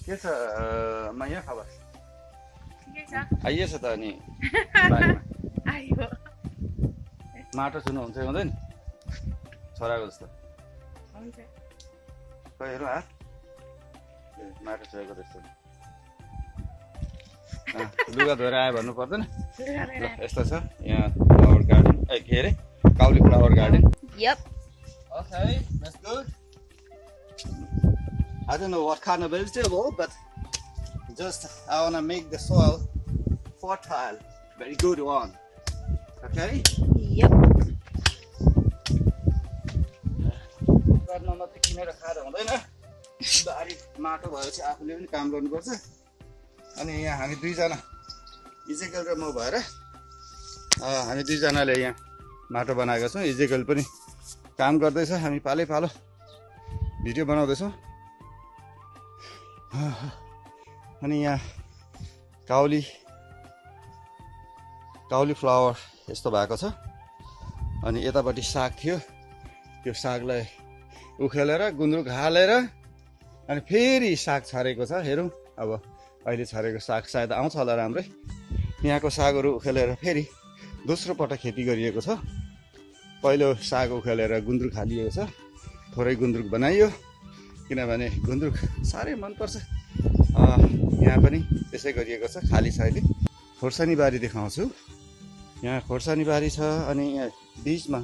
के छ माया खबर ठिकै छ आइएछ त अनि बारीमा आयो माटो छुनु हुन्छ कि हुँदैन छोराको जस्तो हुन्छ खै हेरौँ हात ए माटो छोएको जस्तो लुगा धोएर आयो भन्नु पर्दैन ल यस्तो छ यहाँ फ्लावर गार्डन के अरे cauliflower garden yup Okay, that's good. I don't know what kind of vegetable, but just I want to make the soil fertile. Very good one. Okay? यप गर्न मात्रै किनेर खाएर हुँदैन बारी माटो भएपछि आफूले पनि काम गर्नुपर्छ अनि यहाँ हामी दुईजना इजेकल र म भएर हामी दुईजनाले यहाँ माटो बनाएका छौँ इजेकल पनि काम गर्दैछ हामी पालै पालो भिडियो बनाउँदैछौँ अनि यहाँ काउली फ्लावर यस्तो भएको छ अनि यतापट्टि साग थियो त्यो सागलाई उखेलेर गुन्द्रुक हालेर अनि फेरि साग छरेको छ हेरौँ अब अहिले छरेको साग सायद आउँछ होला राम्रै यहाँको सागहरू उखेलेर फेरि दोस्रो पटक खेती गरिएको छ पहिलो साग उखेलेर गुन्द्रुक हालिएको छ थोरै गुन्द्रुक बनाइयो किनभने गुन्द्रुक साह्रै मनपर्छ यहाँ पनि त्यसै गरिएको छ खाली छ अहिले खोर्सानी बारी देखाउँछु यहाँ खोर्सानी बारी छ अनि यहाँ बिचमा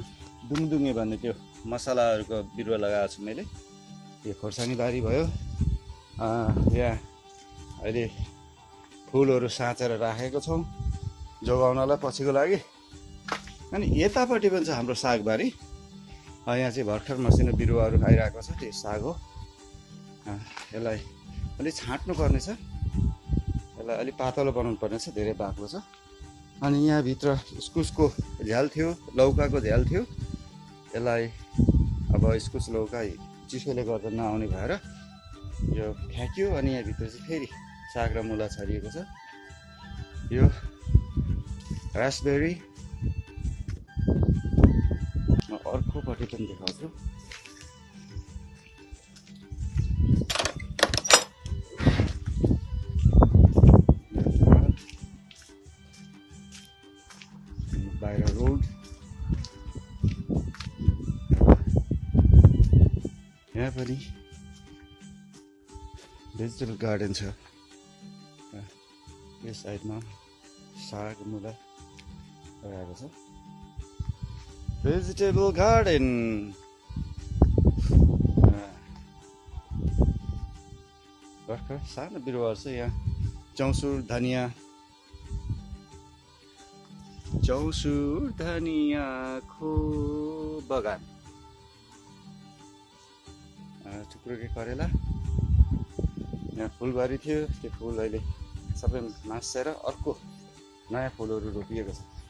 दुङदुङे भन्ने त्यो मसलाहरूको बिरुवा लगाएको छु मैले यो खोर्सानी बारी भयो यहाँ अहिले फुलहरू साँचेर राखेको छौँ जोगाउनलाई पछिको लागि अनि यतापट्टि पनि छ हाम्रो सागबारी यहाँ चाहिँ भर्खर मसिनो बिरुवाहरू आइरहेको छ त्यो साग हो यसलाई अलिक छाँट्नु पर्ने छ यसलाई अलिक पातलो बनाउनु पर्ने छ धेरै बाक्लो छ अनि यहाँभित्र इस्कुसको झ्याल थियो लौकाको झ्याल थियो यसलाई अब इस्कुस लौका चिसोले गर्दा नआउने भएर यो फ्याँक्यो अनि यहाँभित्र चाहिँ फेरि साग र मुला छरिएको छ यो रासबेरी म अर्कोपट्टि पनि देखाउँछु बाहिर रोड यहाँ पनि भेजिटेबल गार्डन छ यो साइडमा साग मुला लगाएको छ भेजिटेबल गार्डन भर्खर सानो बिरुवाहरू छ यहाँ चौसुर धनियाँको बगान टुक्रोके करेला यहाँ फुलबारी थियो त्यो फुल अहिले सबै मासेर अर्को नयाँ फुलहरू रोपिएको छ